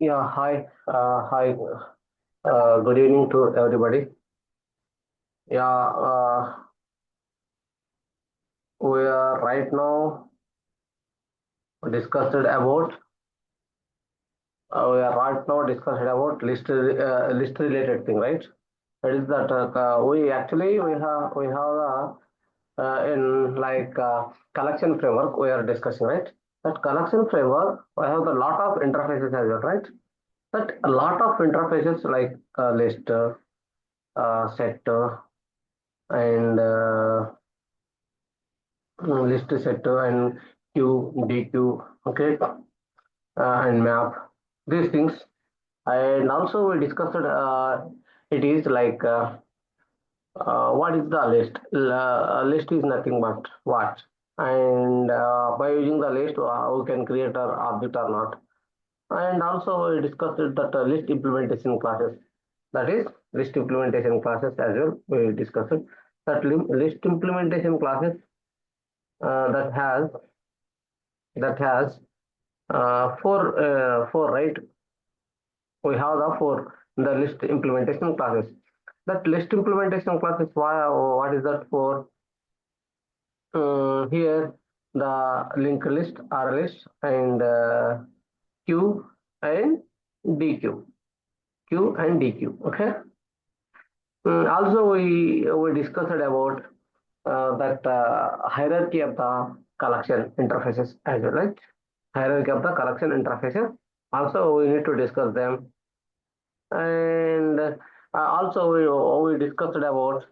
Yeah, hi. Hi. Good evening to everybody. Yeah, we are right now discussed about we are right now discussed about list related thing, right? That is that we have in collection framework we are discussing, right? That collection framework we have a lot of interfaces as well, right? That a lot of interfaces like list, set, and list set and queue, DQ, okay, and map, these things. And also we discussed it is what is the list? List is nothing but what, and by using the list, we can create an object or not. And also we discussed that list implementation classes. That is list implementation classes as well. We discussed that list implementation classes that has four, right? We have the four in the list implementation classes. That list implementation classes, what is that for? Here the linked list, R list, and Q and DQ, Q and DQ. Okay. Also, we discussed about that hierarchy of the collection interfaces as well, right? Hierarchy of the collection interfaces. Also, we need to discuss them. And also, we discussed about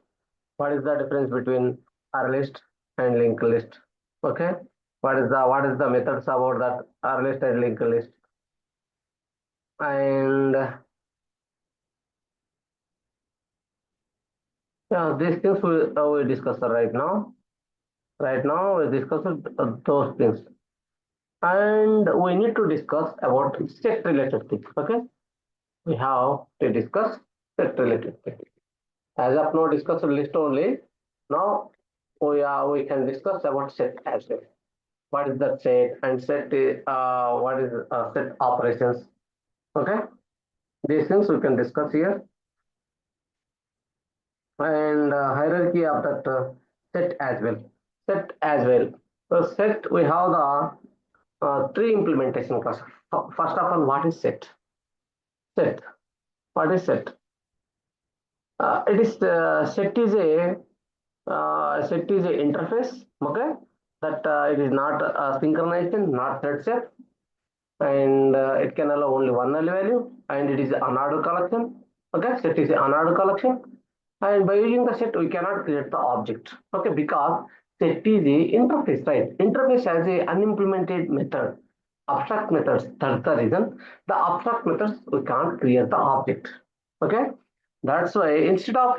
what is the difference between R list and linked list. Okay, what is the methods about that R list and linked list, and yeah, these things we discussed right now. Right now, we discussed those things, and we need to discuss about set related things. Okay, we have to discuss set related things. As of now, discuss list only. Now we can discuss about set as well. What is that set, and set is what is set operations? Okay, these things we can discuss here, and hierarchy of that set as well. Set as well. So set, we have the three implementation classes. First of all, what is set? Set. What is set? It is set is a interface. Okay, that it is not synchronization, not thread set, and it can allow only one value, and it is an unordered collection. Okay, set is an unordered collection, and by using the set we cannot create the object. Okay, because set is a interface, right? Interface has a unimplemented method, abstract methods. That's the reason the abstract methods we can't create the object. Okay, that's why instead of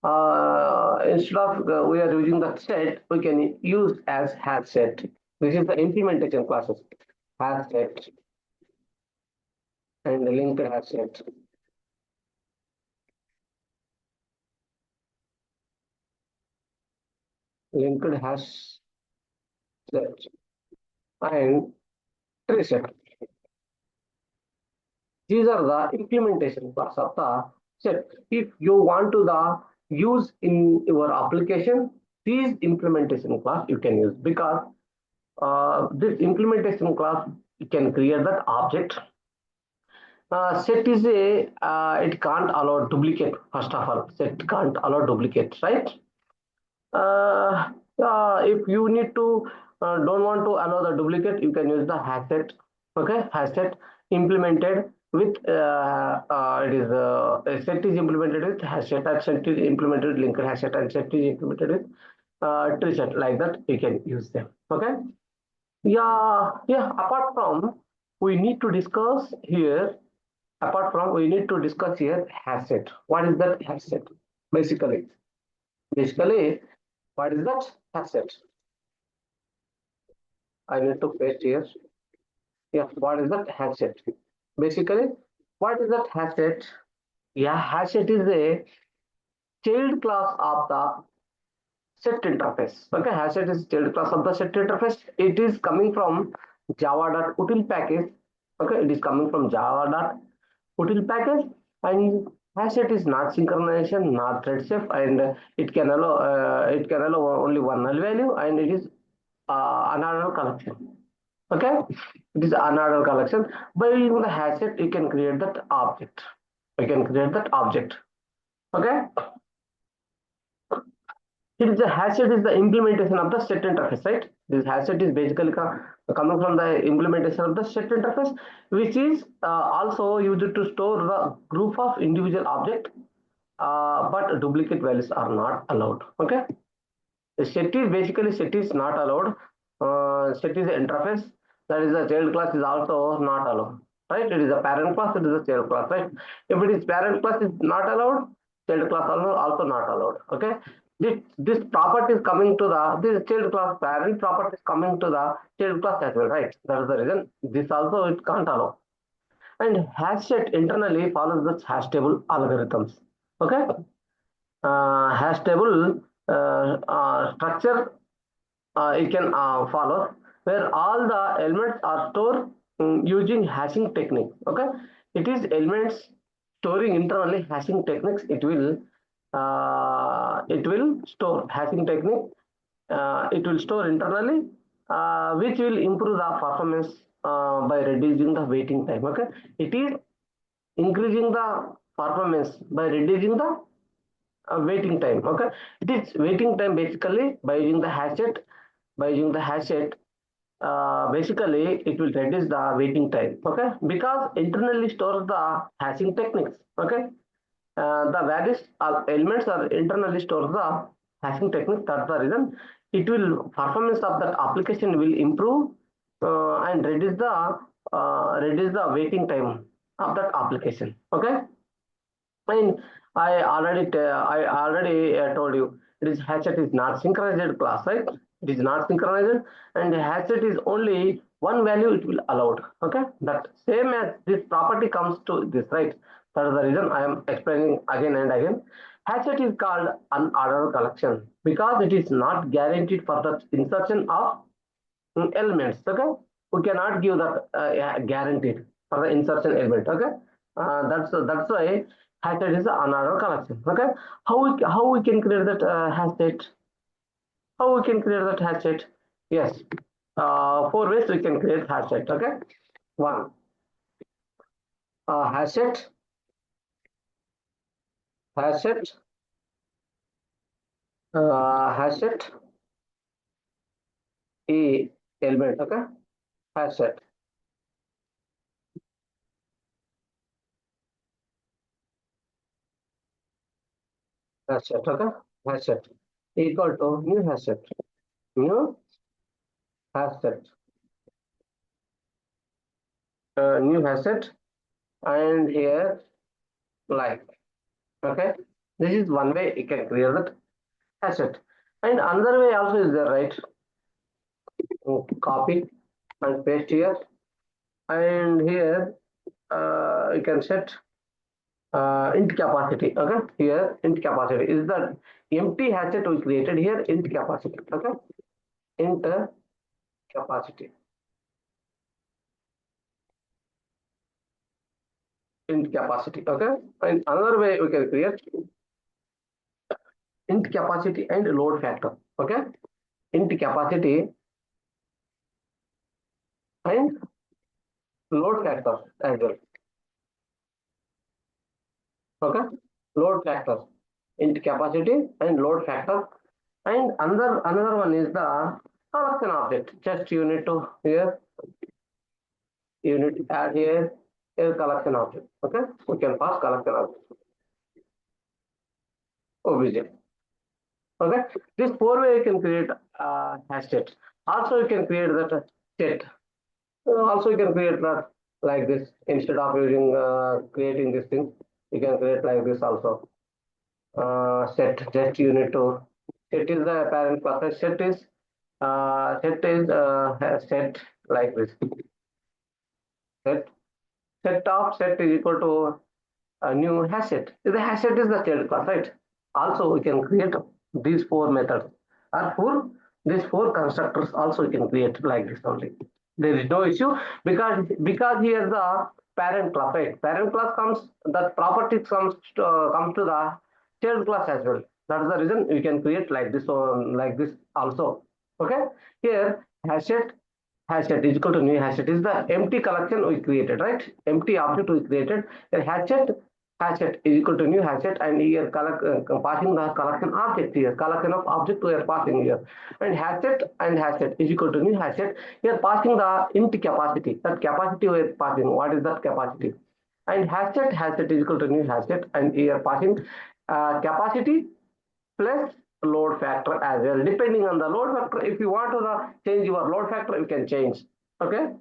we are using the set, we can use as HashSet. This is the implementation classes. HashSet and linked HashSet. Linked HashSet and TreeSet. These are the implementation class of the set. If you want to the use in your application, these implementation class you can use, because this implementation class can create that object. Set is a it can't allow duplicate. First of all, set can't allow duplicate, right? If you need to don't want to allow the duplicate, you can use the HashSet. Okay, HashSet implemented with it is set is implemented with HashSet, and set is implemented with linked HashSet, and set is implemented with TreeSet. Like that, you can use them. Okay. Yeah, yeah. Apart from, we need to discuss here. Apart from, we need to discuss here HashSet. What is that HashSet? Basically, basically, what is that HashSet? I need to paste here. Yeah, what is that HashSet? Basically, what is that HashSet? Yeah, HashSet is a child class of the set interface. Okay, HashSet is child class of the set interface. It is coming from java.util package. Okay, it is coming from java.util package, and HashSet is not synchronization, not thread safe, and it can allow only one null value, and it is unordered collection. Okay, it is unordered collection. By using the HashSet, you can create that object. You can create that object. Okay, it is the HashSet is the implementation of the set interface, right? This HashSet is basically coming from the implementation of the set interface, which is also used to store the group of individual object, but duplicate values are not allowed. Okay, the set is basically set is not allowed. Set is the interface. That is the child class is also not allowed. Right? It is a parent class. It is a child class. Right? If it is parent class is not allowed, child class also not allowed. Okay. This property is coming to the this child class parent property is coming to the child class as well. Right? That is the reason. This also it can't allow. And hash set internally follows the hash table algorithms. Okay. Hash table structure it can follow where all the elements are stored using hashing technique. Okay, it is elements storing internally hashing techniques. It will store hashing technique. It will store internally, which will improve the performance by reducing the waiting time. Okay, it is increasing the performance by reducing the waiting time. Okay, it is waiting time basically by using the HashSet. By using the HashSet, basically it will reduce the waiting time. Okay, because internally stores the hashing techniques. Okay, the various elements are internally stored the hashing technique. That's the reason it will performance of that application will improve and reduce the waiting time of that application. Okay, and I already told you it is hatchet is not synchronized class, right? It is not synchronized, and hatchet is only one value it will allowed. Okay, that same as this property comes to this, right? That is the reason I am explaining again and again. Hatchet is called unordered collection because it is not guaranteed for the insertion of elements. Okay, we cannot give that guaranteed for the insertion element. Okay, that's why hashtag is another collection. Okay, how we can create that hashtag? How we can create that hashtag? Yes, four ways we can create hashtag. Okay, one hashtag, hashtag, hashtag e element. Okay, hashtag, hashtag. Okay, hashtag equal to new hashtag, new hashtag, new hashtag, and here like. Okay, this is one way you can create that asset, and another way also is there, right? Copy and paste here, and here you can set int capacity. Okay, here int capacity is the empty hasset we created here. Int capacity. Okay, int capacity, int capacity. Okay, and another way we can create int capacity and load factor. Okay, int capacity and load factor as well. Okay, load factor, int capacity and load factor, and another one is the collection object. Just you need to here, you need to add here collection object. Okay, we can pass collection object obj. Okay, this four way you can create hash set. Also you can create that set. Also you can create that like this instead of using creating this thing. You can create like this also. Set, just you need to set is the parent class. Set like this. Set is equal to a new hash set. The hash set is the child class, right? Also we can create these four methods. or for these four constructors also you can create like this only. There is no issue because here the parent class, right? Parent class comes, that property comes to the child class as well. That is the reason we can create like this or like this also. Okay. Here HashSet is equal to new HashSet is the empty collection we created, right? Empty object we created. Here HashSet is equal to new HashSet, and here passing the collection object here, collection of object we are passing here, and HashSet is equal to new HashSet. Here passing the int capacity. That capacity we are passing. What is that capacity? And HashSet is equal to new HashSet, and here passing capacity plus load factor as well. Depending on the load factor, if you want to change your load factor, you can change. Okay.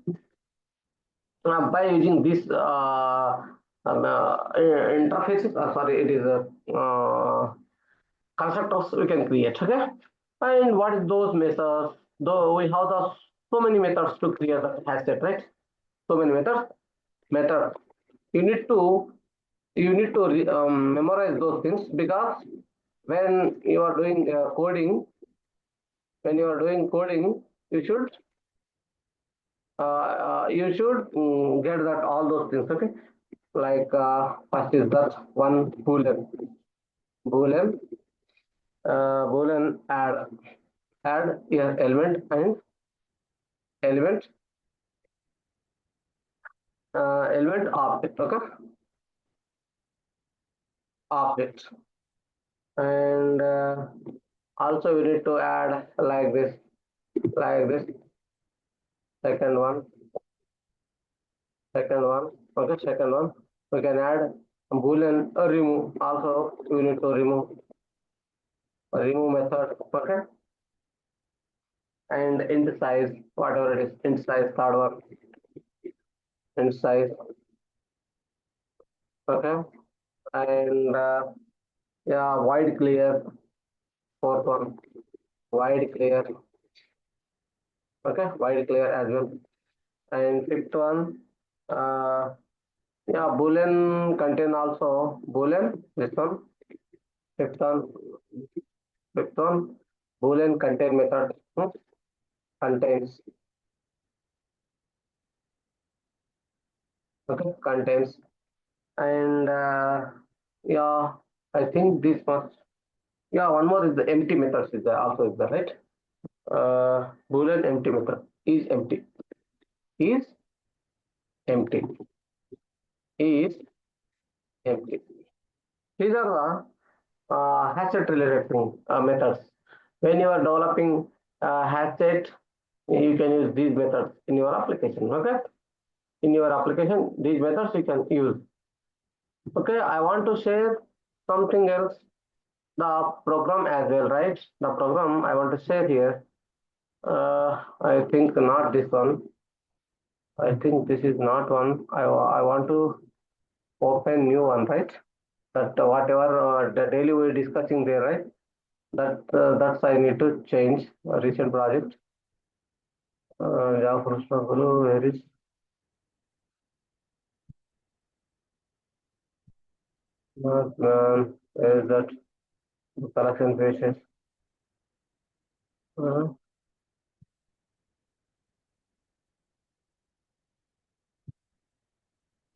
By using this interfaces, sorry, it is constructors we can create. Okay. And what is those methods? Though we have the so many methods to create the asset, right? So many methods. Method. You need to memorize those things, because when you are doing coding, you should get that all those things. Okay. Like first is that one boolean boolean add here element and element element object. Okay. Object. And also we need to add like this, second one, okay. Second one we can add boolean remove. Also we need to remove method. Okay. And int size, whatever it is, int size, third one, int size. Okay. And yeah, wide clear, fourth one, wide clear. Okay. Wide clear as well. And fifth one, uh, yeah, boolean contain also boolean. This one, fifth one, boolean contain method. Contains. Okay. Contains. And yeah, I think this must. Yeah, one more is the empty methods is there, also is there, right? Boolean empty method is empty. Is empty. Is empty. These are the HashSet related methods. When you are developing HashSet, you can use these methods in your application. Okay. In your application, these methods you can use. Okay. I want to share something else. The program as well, right? The program I want to share here. I think not this one. I think this is not one. I want to open new one, right? That whatever the daily we're discussing there, right? That's I need to change a recent project. Java full stack guru, where is where is that collection pages? Uh,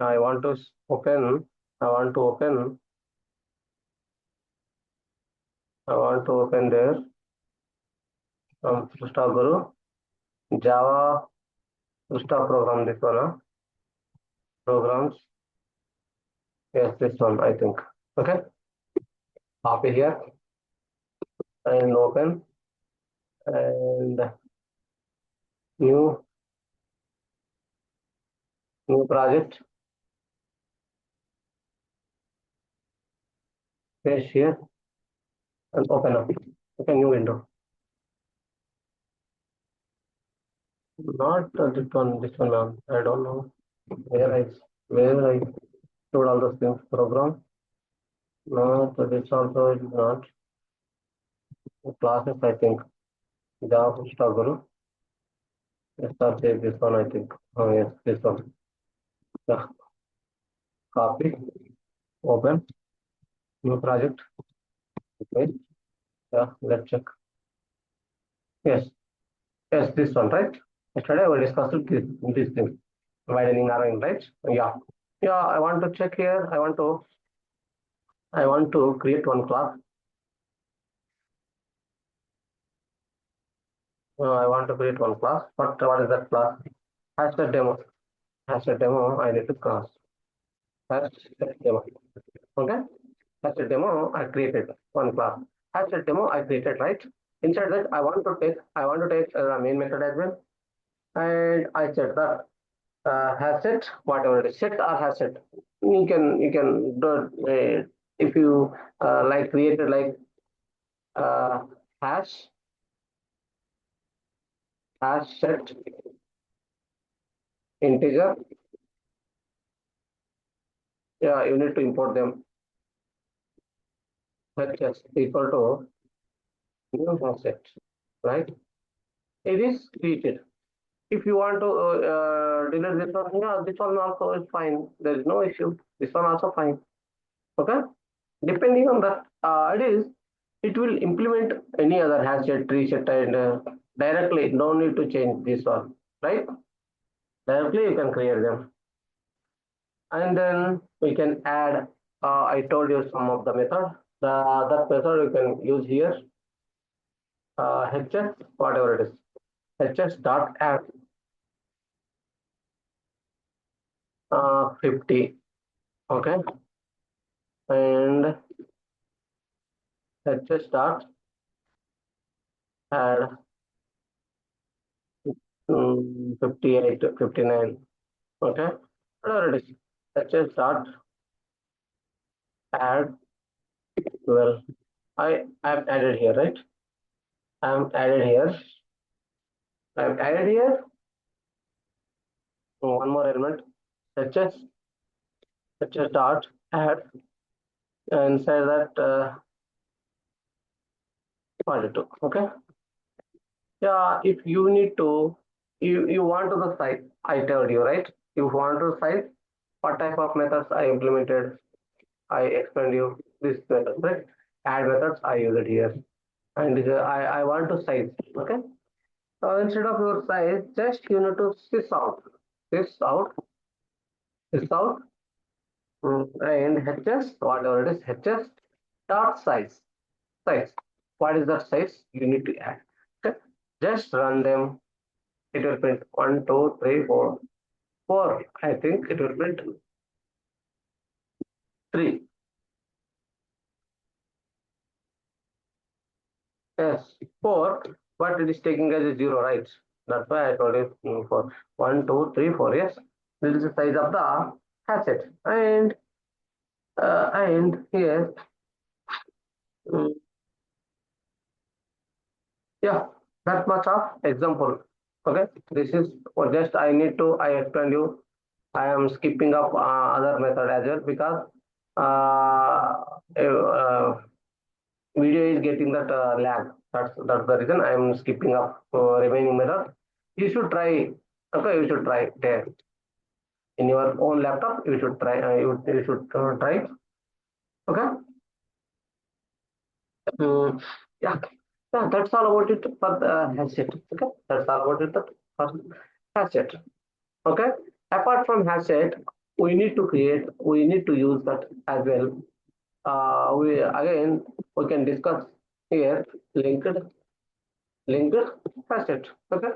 I want to open. I want to open. I want to open there. Full stack guru, Java full stack program. This one, programs. Yes, this one I think. Okay. Copy here and open and new project. Paste here and open up. Okay, new window. Not this one. This one, ma'am. I don't know where I stored all those things. Program. No, so this also is not. Classes, I think. Java Stack Guru. Start save this one, I think. Oh yes, this one. Yeah. Copy. Open. New project. Okay. Yeah, let's check. Yes, yes, this one, right? Yesterday we discussed this thing, widening, narrowing, right? Yeah, yeah. I want to check here. I want to create one class. I want to create one class. But what is that class? HashSet demo. HashSet demo. I need to cross. HashSet demo. Okay. HashSet demo. I created one class. HashSet demo. I created, right? Inside that, I want to take the main method as well, and I said that HashSet, whatever it is, set or HashSet. You can do if you like created like uh, hash HashSet integer. Yeah, you need to import them. HS equal to new HashSet, right? It is created. If you want to delete this one, yeah, this one also is fine. There is no issue. This one also fine. Okay. Depending on that, it will implement any other HashSet, TreeSet, and directly. No need to change this one, right? Directly you can create them, and then we can add. I told you some of the method. That method you can use here. HS, whatever it is. HS dot add 50. Okay, and HS dot add 58, 59. Okay, whatever it is. HS dot add 12. I am added here, right? I am added here. I am added here. One more element. HS HS dot add inside that 42. Okay. Yeah, if you need to, you want to the size. I told you, right? You want to size. What type of methods I implemented? I explained you this method, right? Add methods I use it here, and I want to size. Okay. So instead of your size, just you need to sys out, sys out, and HS, whatever it is, HS dot size. What is that size? You need to add. Okay. Just run them. It will print 1, 2, 3, 4. 4. I think it will print 3. Yes, 4. But it is taking as a 0, right? That's why I told you 4. 1, 2, 3, 4. Yes. This is the size of the asset. And here, mm, yeah, that much of example. Okay. This is just I explain you. I am skipping up other method as well because video is getting that lag. That's the reason I am skipping up remaining method. You should try. Okay, you should try there in your own laptop. You should try. You should try. Okay. Mm, yeah. Yeah. That's all about it for the headset. Okay. That's all about it for headset. Okay. Apart from headset, we need to use that as well. We can discuss here linked linked asset. Okay,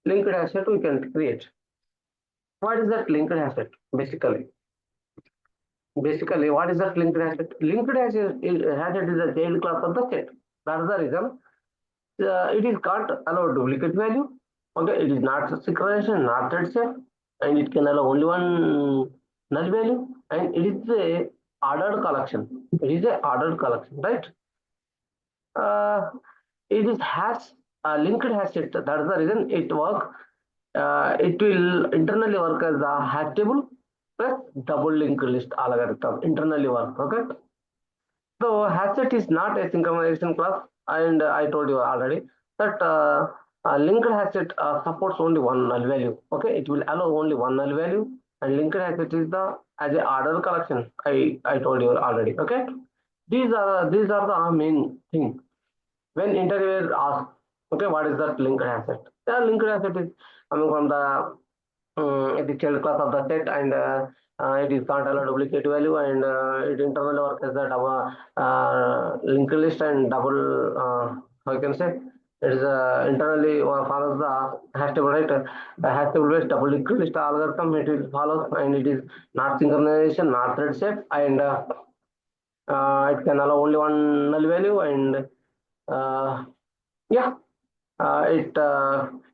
linked asset we can create. What is that linked asset? Basically, what is that linked asset? Linked asset is a child class of the set. That's the reason it is can't allow duplicate value. Okay, it is not synchronization, not thread safe, and it can allow only one null value, and it is a ordered collection. It is a ordered collection, right? Uh, it is has linked hashes. That's the reason it will internally work as a hash table plus double linked list algorithm internally work. Okay. So HashSet is not a synchronization class, and I told you already that linked HashSet supports only one null value. Okay, it will allow only one null value, and linked HashSet is the as a order collection. I told you already. Okay, these are the main thing when interviewer asks. Okay, what is that linked asset? The linked asset is coming from the it is child class of the set, and it is can't allow duplicate value, and it internally works as a double linked list and double how you can say it is internally follows the hash table, right? Hash table based double linked list algorithm it will follow, and it is not synchronization, not thread safe, and it can allow only one null value, and uh, yeah, it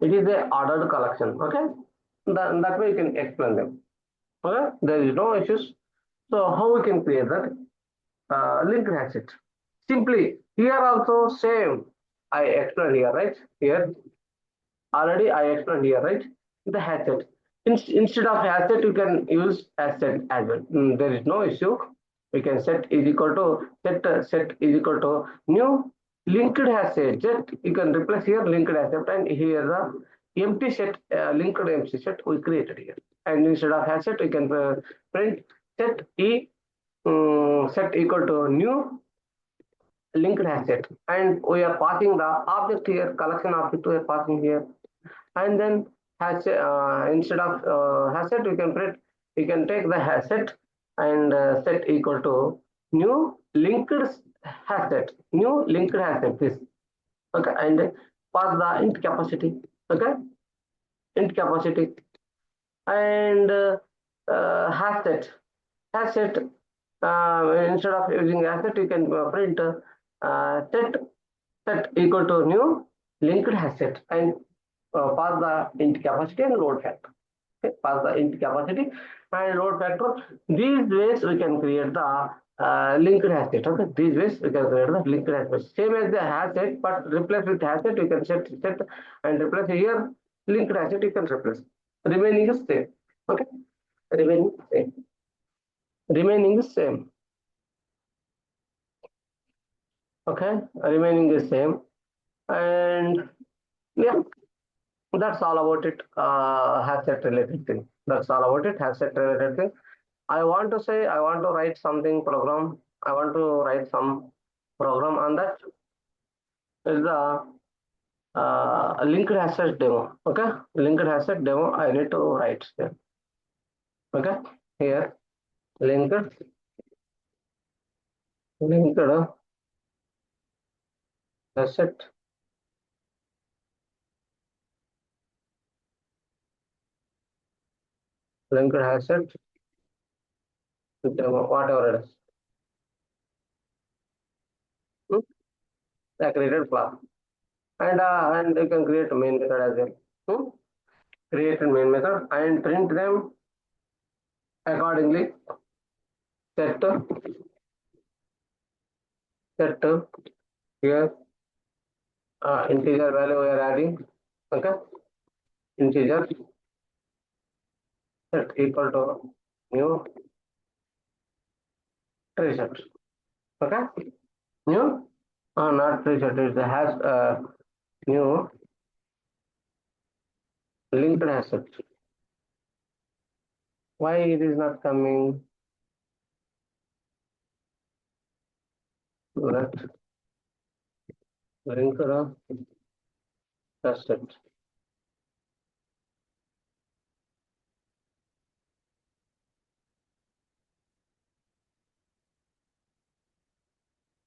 is a ordered collection. Okay, that way you can explain them. Okay, there is no issues. So how we can create that linked asset? Simply here also same. I explained here, right? Here already I explained here, right? The asset. Instead of asset, you can use asset as well. There is no issue. We can set is equal to set is equal to new linked asset. Just you can replace here linked asset, and here the empty set linked empty set we created here. And instead of asset, we can print set set equal to new linked asset, and we are passing the object here, collection object we are passing here, and then instead of asset we can take the asset and set equal to new linked asset this. Okay, and pass the int capacity. Okay, int capacity, and asset instead of using asset you can print set equal to new linked asset, and pass the int capacity and load factor. Okay, pass the int capacity and load factor. These ways we can create the linked asset. Okay, these ways we can create the linked asset. Same as the asset, but replace with asset. You can set and replace here linked asset. You can replace. Remaining is same. Okay, remaining same. Remaining is same. Okay, remaining is same, and yeah, that's all about it. HashSet related thing. That's all about it. HashSet related thing. I want to say I want to write something program. I want to write some program on that. Is the linked HashSet demo. Okay, linked HashSet demo. I need to write here. Okay, here linked HashSet linked HashSet demo. Whatever it is. Hmm? I created class, and you can create a main method as well. Hmm? Create a main method and print them accordingly. Set set here integer value we are adding. Okay, integer set equal to new TreeSet. Okay, new not TreeSet, it has new linked asset. Why it is not coming? Let linked asset.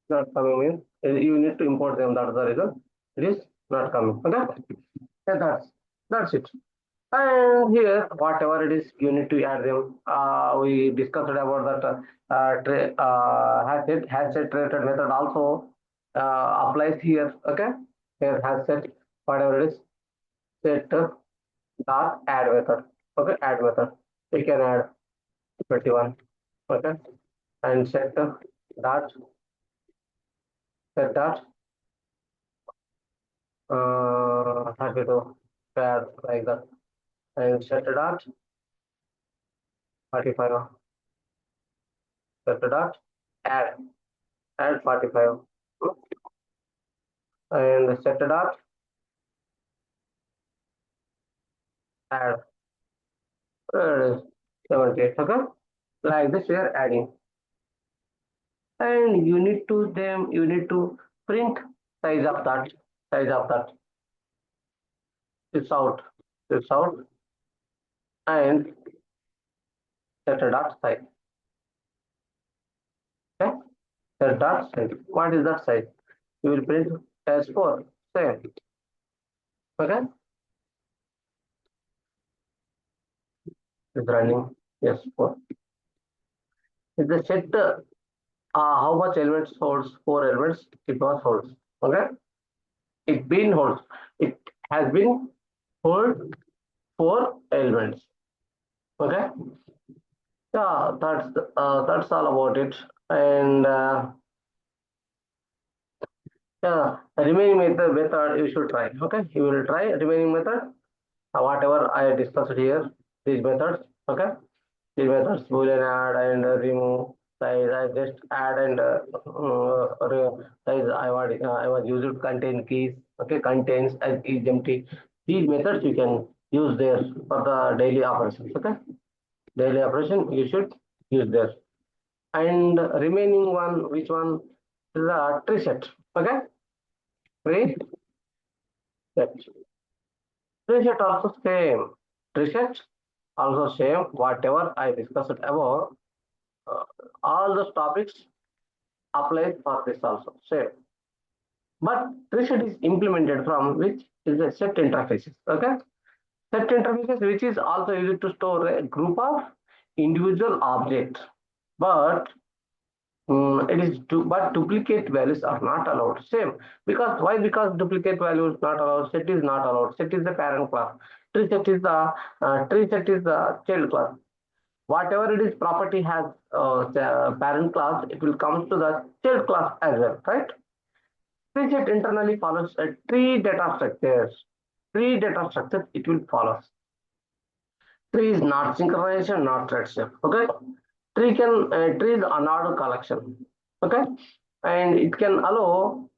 Not coming in. You need to import them. That's the reason it is not coming. Okay, yeah, that's it. And here, whatever it is, you need to add them. We discussed about that has set related method also applies here. Okay, here has set whatever it is set dot add method. Okay, add method. We can add 21. Okay, and dot set dot 32. Add like that, and set dot 45. Set dot add 45, and set dot add 78. Okay, like this we are adding, and you need to print size of that. this out, and set a dot size. Okay, set dot size. What is that size? You will print as 4. Same. Okay, it's running. Yes, 4. If the set how much elements holds 4 elements, it was holds. Okay, it been holds. It has been hold 4 elements. Okay, yeah, that's all about it. And yeah, remaining method you should try. Okay, you will try remaining method. Whatever I discussed here, these methods. Okay, these methods boolean add and remove size. I just add and size. I was used contain keys. Okay, contains as is empty. These methods you can use there for the daily operations. Okay, daily operation you should use there. And remaining one, which one is the tree set. Okay, tree set. Tree set also same. Tree set also same. Whatever I discussed above, uh, all those topics apply for this also same. But tree set is implemented from which is a set interfaces. Okay, set interfaces which is also used to store a group of individual objects. But it is but duplicate values are not allowed. Same. Because why? Because duplicate values not allowed. Set is not allowed. Set is the parent class. Tree set is the child class. Whatever it is property has the parent class, it will come to the child class as well, right? Tree set internally follows a tree data structures. Tree data structure it will follow. Tree is not synchronization, not thread step. Okay. Tree is another collection. Okay, and it can allow.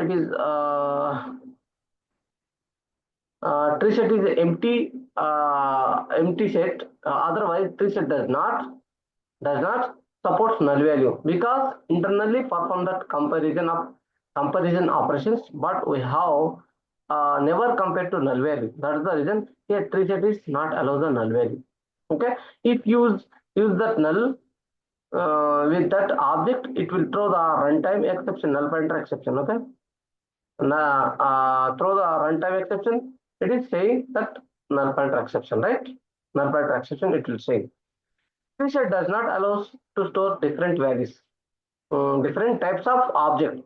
It is tree set is empty empty set. Otherwise, tree set does not support null value because internally perform that comparison operations, but we have never compared to null value. That is the reason here tree set is not allow the null value. Okay, if use that null with that object, it will throw the runtime exception, null pointer exception. Okay, throw the runtime exception. It is saying that null pointer exception, right? Null pointer exception. It will say. TreeSet does not allow to store different values, different types of object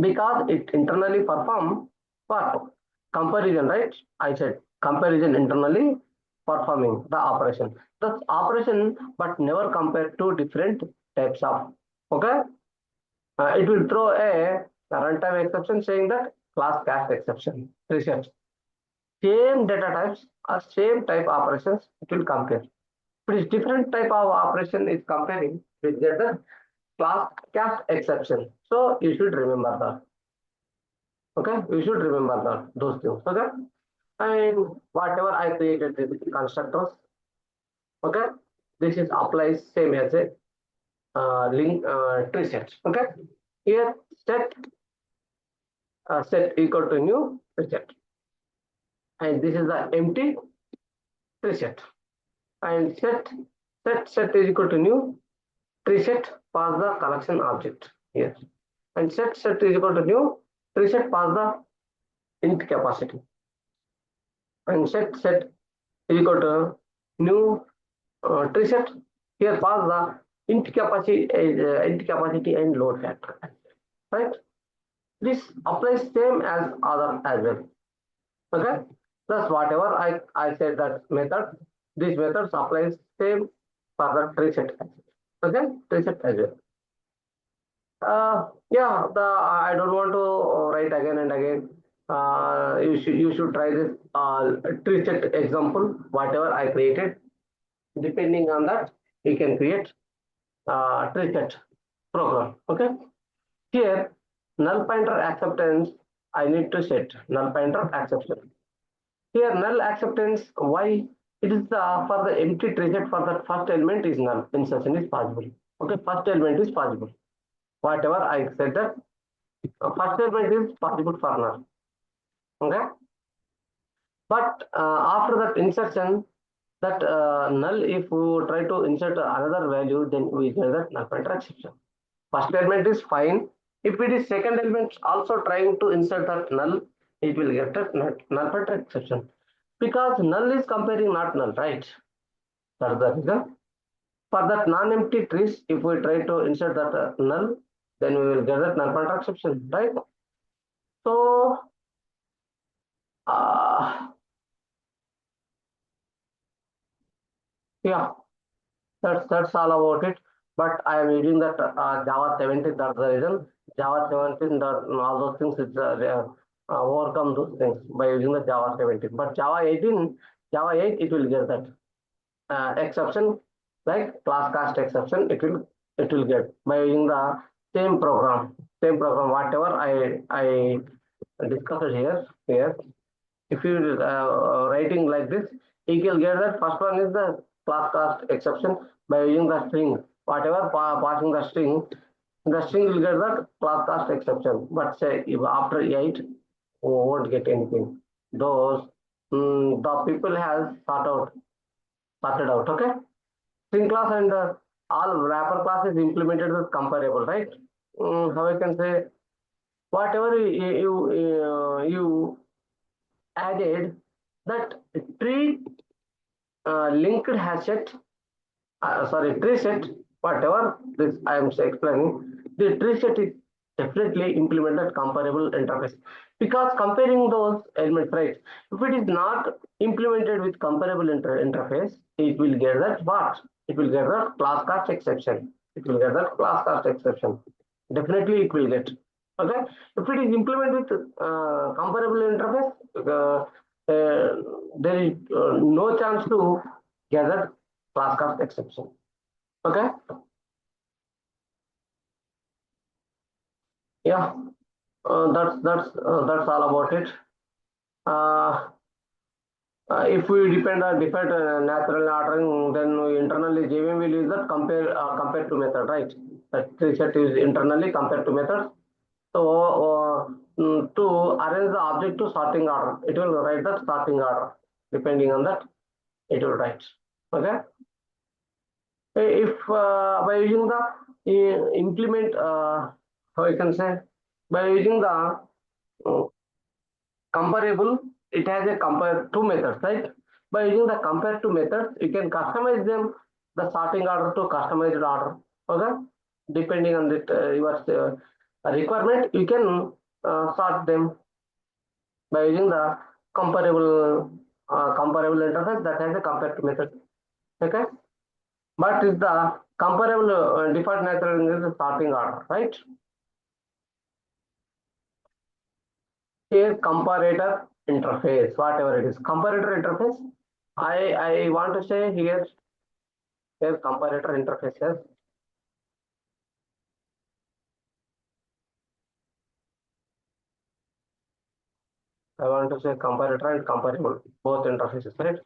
because it internally perform what comparison, right? I said comparison internally performing the operation. The operation, but never compared to different types of. Okay, it will throw a runtime exception saying that class cast exception. Reset. Same data types or same type operations it will compare. If it is different type of operation is comparing with the class cast exception. So you should remember that. Okay, you should remember that those things. Okay, and whatever I created the constructors. Okay, this is applies same as a link tree set. Okay, here set equal to new set, and this is the empty tree set, and set is equal to new tree set pass the collection object here, and set is equal to new tree set pass the int capacity, and set is equal to new tree set here pass the int capacity and load factor, right? This applies same as other as well. Okay. Thus, whatever I said that method, these methods applies same for the tree set. Okay, tree set as well. Yeah, I don't want to write again and again. You should try this tree set example. Whatever I created, depending on that, you can create tree set program. Okay. Here, null pointer acceptance, I need to set null pointer acceptance. Here, null acceptance, why? It is for the empty tree set for the first element is null, insertion is possible. Okay, first element is possible. Whatever I said that first element is possible for null. Okay. But after that insertion, that null, if we try to insert another value, then we get that null pointer exception. First element is fine. If it is second element also trying to insert that null, it will get that null pointer exception. Because null is comparing not null, right? That's the reason. For that non-empty trees, if we try to insert that null, then we will get that null pointer exception, right? So, uh, yeah, that's all about it. But I am using that Java 17. That's the reason. Java 17, that all those things is overcome those things by using the Java 17. But Java 18, Java 8, it will get that exception, like class cast exception. It will get by using the same program. Whatever I discussed here. If you writing like this, you can get that first one is the class cast exception by using the string. Whatever passing the string will get that class cast exception. But say if after 8, we won't get anything. Those the people has sorted out. Okay, string class and all wrapper class is implemented with comparable, right? How I can say whatever you added that tree linked HashSet, TreeSet, whatever this I am explaining, the TreeSet is definitely implemented comparable interface because comparing those elements, right? If it is not implemented with comparable interface, it will get that what? It will get that class cast exception. It will get that class cast exception. Definitely, it will get. Okay. If it is implemented with comparable interface, there is no chance to get that class cast exception. Okay. Yeah. That's all about it. Uh, if we depend on default natural ordering, then we internally JVM will use that compare to method, right? That TreeSet is internally compare to method. So to arrange the object to sorting order, it will write that sorting order. Depending on that, it will write. Okay. If by using the implement, how I can say, by using the comparable, it has a compare to methods, right? By using the compare to methods, you can customize them the sorting order to customized order. Okay, depending on that your requirement, you can sort them by using the comparable interface that has a compare to method. Okay, but is the comparable default natural is the sorting order, right? Here comparator interface, whatever it is, comparator interface. I want to say here comparator interfaces. I want to say comparator and comparable, both interfaces, right?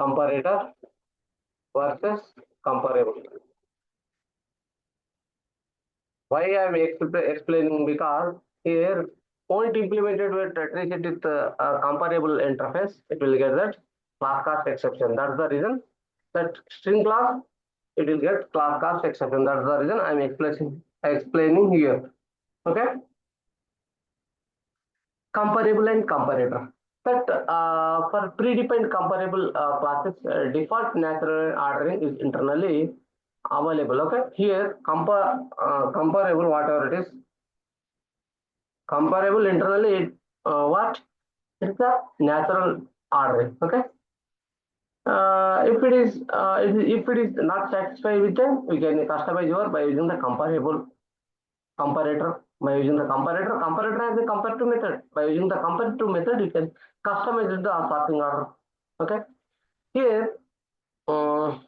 Comparator versus comparable. Why I am explaining? Because here point implemented with TreeSet with comparable interface, it will get that class cast exception. That's the reason that string class, it will get class cast exception. That's the reason I am explaining here. Okay, comparable and comparator. But for predefined comparable classes, default natural ordering is internally available. Okay, here comparable, whatever it is, comparable internally, what? It's a natural ordering. Okay. If it is not satisfied with them, we can customize your by using the comparable comparator. By using the comparator has a comparative method. By using the comparative method, you can customize the sorting order. Okay. Here, uh,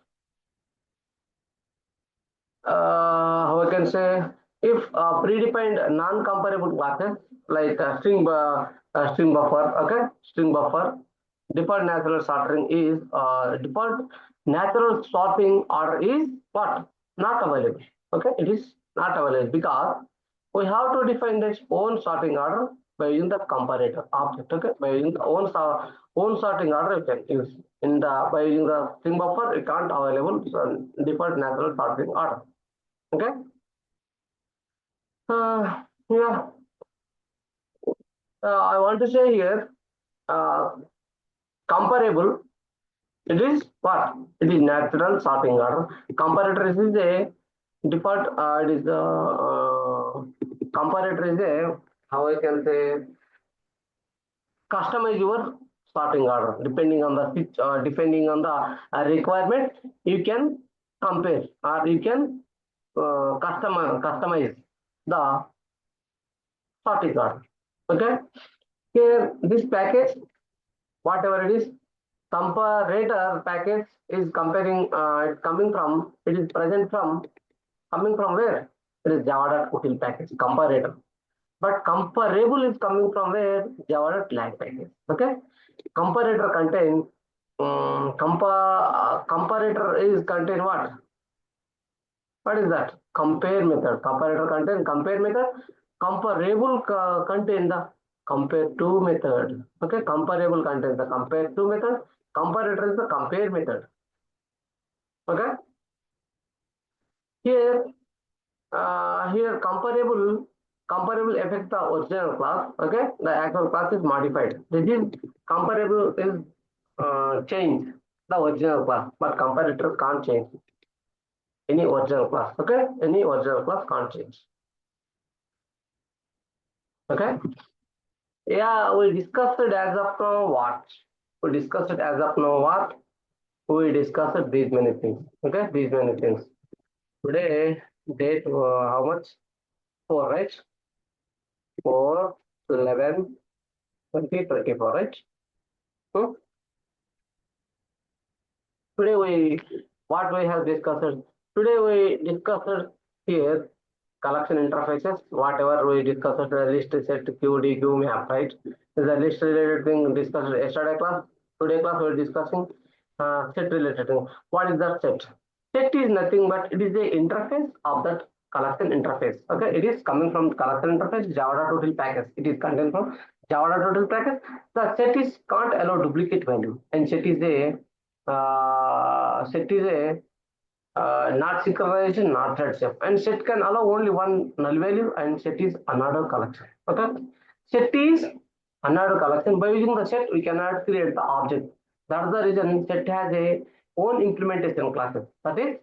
how I can say, if predefined non-comparable classes like string buffer, okay, string buffer, default natural sorting order is what? Not available. Okay, it is not available because we have to define its own sorting order by using the comparator object. Okay, by using the own sorting order, you can use in the by using the string buffer. You can't available default natural sorting order. Okay. Yeah. I want to say here, comparable. It is what? It is natural sorting order. Comparator is a default. It is the comparator is a, how I can say, customize your sorting order depending on the depending on the requirement. You can compare or you can customize the sorting order. Okay. Here, this package, whatever it is, comparator package is comparing. It's coming from. It is present from. Coming from where? It is Java.util package comparator. But comparable is coming from where? Java.lag package. Okay. Comparator contain. Comparator is contain what? What is that? Compare method. Comparator contain compare method. Comparable contain the compare to method. Okay, comparable contains the compare to method. Comparator is the compare method. Okay. Here, here comparable affects the original class. Okay, the actual class is modified. This is comparable is change the original class, but comparator can't change any original class. Okay, any original class can't change. Okay. Yeah, we discussed it as of now what? We discussed it as of now what? We discussed these many things. Okay, these many things. Today, date how much? 4, right? 4, 11, 20, 24, right? Hmm? Today what we have discussed? Today we discussed here collection interfaces, whatever we discussed, the list set queue DQ map, right? The list related thing discussed yesterday class. Today class we are discussing set related thing. What is that set? Set is nothing but it is the interface of that collection interface. Okay, it is coming from collection interface Java.util package. It is contained from Java.util package. The set is can't allow duplicate value, and set is a not synchronization, not thread safe. And set can allow only one null value, and set is another collection. Okay, set is another collection. By using the set, we cannot create the object. That's the reason set has a own implementation classes. That is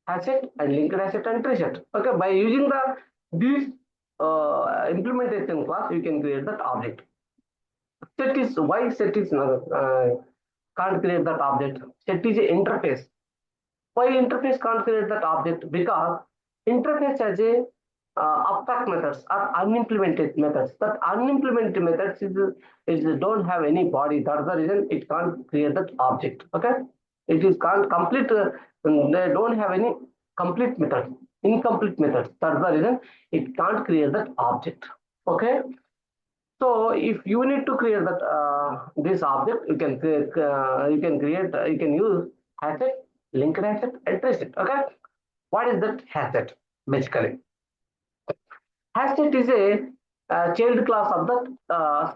HashSet and LinkedHashSet and TreeSet. Okay, by using these implementation class, you can create that object. Set is why set is can't create that object. Set is an interface. Why interface can't create that object? Because interface has a abstract methods or unimplemented methods. That unimplemented methods is don't have any body. That's the reason it can't create that object. Okay, it is can't complete. They don't have any complete methods. Incomplete methods. That's the reason it can't create that object. Okay. So if you need to create that this object, you can create, you can use HashSet, LinkedHashSet, and TreeSet. Okay, what is that HashSet? Basically, HashSet is a child class of the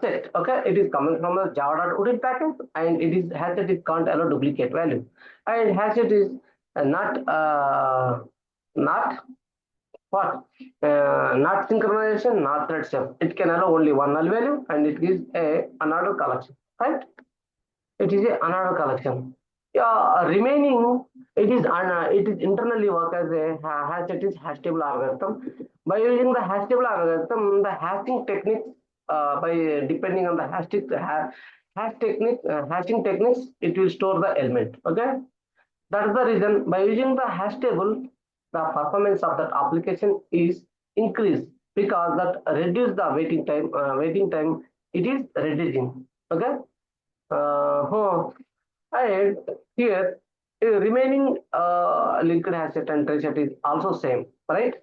set. Okay, it is coming from the Java.util package, and it is HashSet is can't allow duplicate value, and HashSet is not what? Not synchronization, not thread safe. It can allow only one null value, and it is another collection, right? It is another collection. Yeah, remaining it is internally work as a HashSet is hash table algorithm. By using the hash table algorithm, the hashing techniques by depending on the hashing techniques, it will store the element. Okay, that is the reason by using the hash table, the performance of that application is increased because that reduce the waiting time. It is reducing. Okay. And here remaining LinkedHashSet and TreeSet is also same, right?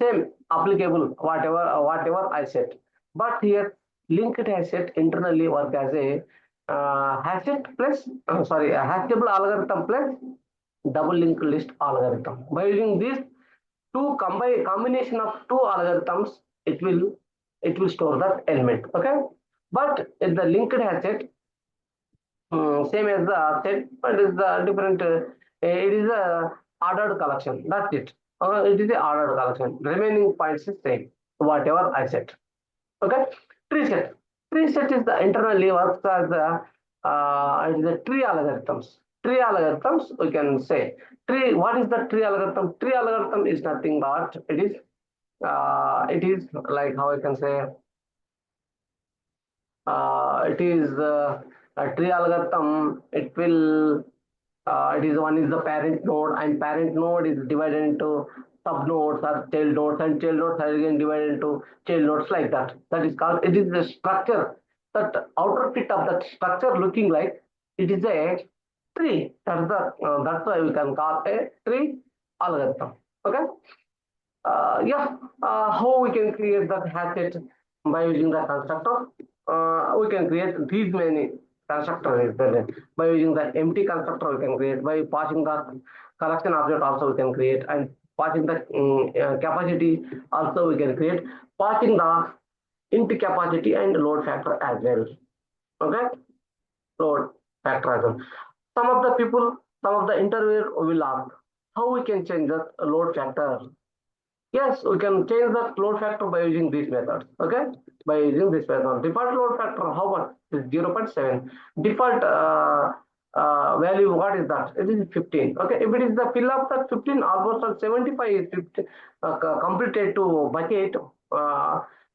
Same applicable whatever I said. But here LinkedHashSet internally work as a HashSet plus a hash table algorithm plus double linked list algorithm. By using these two combination of two algorithms, it will store that element. Okay, but in the linked HashSet, same as the set, but is the different. It is a ordered collection. That's it. It is a ordered collection. Remaining points is same. Whatever I set. Okay. TreeSet. TreeSet is the internally works as it is a tree algorithms. Tree algorithms we can say tree. What is the tree algorithm? Tree algorithm is nothing but it is like how I can say it is a tree algorithm. It is one is the parent node, and parent node is divided into sub nodes or child nodes, and child nodes are again divided into child nodes like that. That is called, it is the structure, that outer bit of that structure looking like it is a tree. That's why we can call a tree algorithm. Okay. Yeah, how we can create that hatchet by using the constructor? We can create these many constructors by using the empty constructor. We can create by passing the collection object also we can create, and passing the capacity also we can create, passing the int capacity and load factor as well. Okay, load factor as well. Some of the people, some of the interviewer will ask how we can change the load factor. Yes, we can change the load factor by using these methods. Okay, by using this method. Default load factor, how much? Is 0.7. Default value, what is that? It is 15. Okay, if it is the fill up that 15, almost 75 is 50, completed to bucket.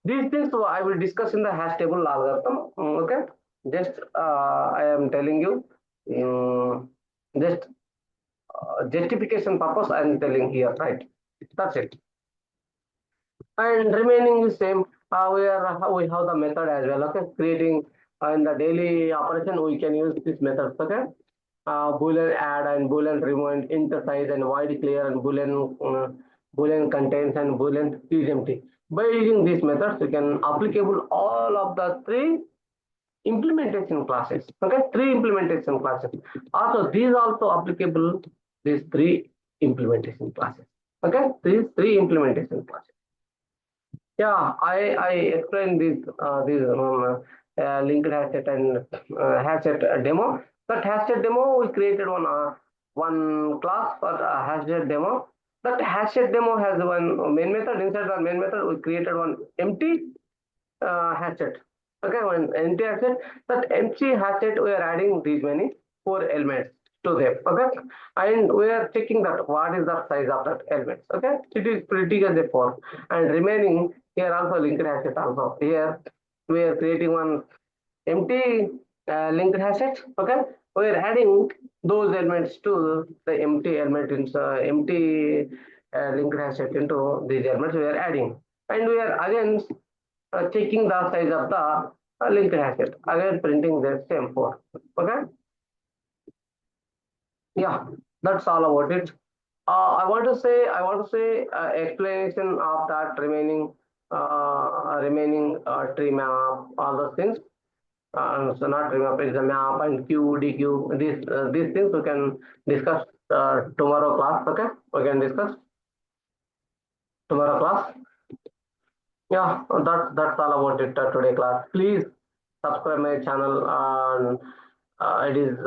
These things I will discuss in the hash table algorithm. Okay, just I am telling you, just justification purpose I am telling here, right? That's it. And remaining is same. We have the method as well. Okay, creating in the daily operation we can use this method. Okay, boolean add and boolean remove and int size and void clear and boolean contains and boolean isEmpty. By using these methods, we can applicable all of the three implementation classes. Okay, three implementation classes. Also, these also applicable, these three implementation classes. Okay, these three implementation classes. Yeah, I explained this linked HashSet and HashSet demo. That HashSet demo we created one class for HashSet demo. That HashSet demo has one main method. Inside the main method we created one empty HashSet. Okay, one empty HashSet. That empty HashSet we are adding these many four elements to them. Okay, and we are checking that what is the size of that elements. Okay, it is pretty as a four, and remaining here also linked HashSet also. Here we are creating one empty linked HashSet. Okay, we are adding those elements to the empty element in empty linked HashSet into these elements we are adding, and we are again checking the size of the linked HashSet, again printing the same four. Okay. Yeah, that's all about it. I want to say explanation of that remaining tree map, all those things. So not tree map, it's a map and queue, DQ. These things we can discuss tomorrow class. Okay, we can discuss tomorrow class. Yeah, that's all about it today class. Please subscribe my channel. And it is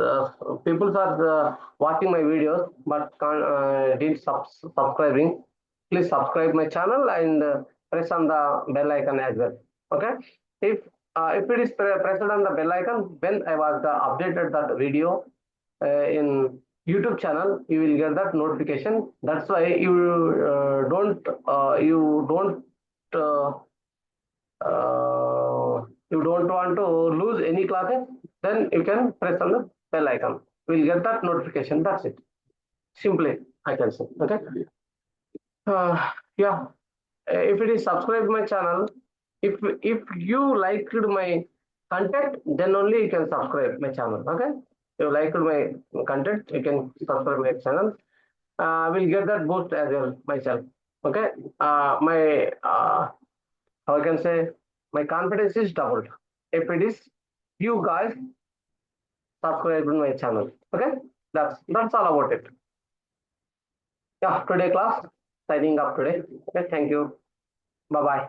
people are watching my videos but didn't subscribing. Please subscribe my channel and press on the bell icon as well. Okay, if it is pressed on the bell icon, when I was updated that video in YouTube channel, you will get that notification. That's why uh, you don't want to lose any classes, then you can press on the bell icon. We'll get that notification. That's it. Simply, I can say. Okay. Yeah. If it is subscribe my channel, if you liked my content, then only you can subscribe my channel. Okay. If you liked my content, you can subscribe my channel. We'll get that boost as well myself. Okay. My how I can say my confidence is doubled if it is you guys subscribe to my channel. Okay, that's all about it. Yeah, today class signing up today. Okay, thank you. Bye bye.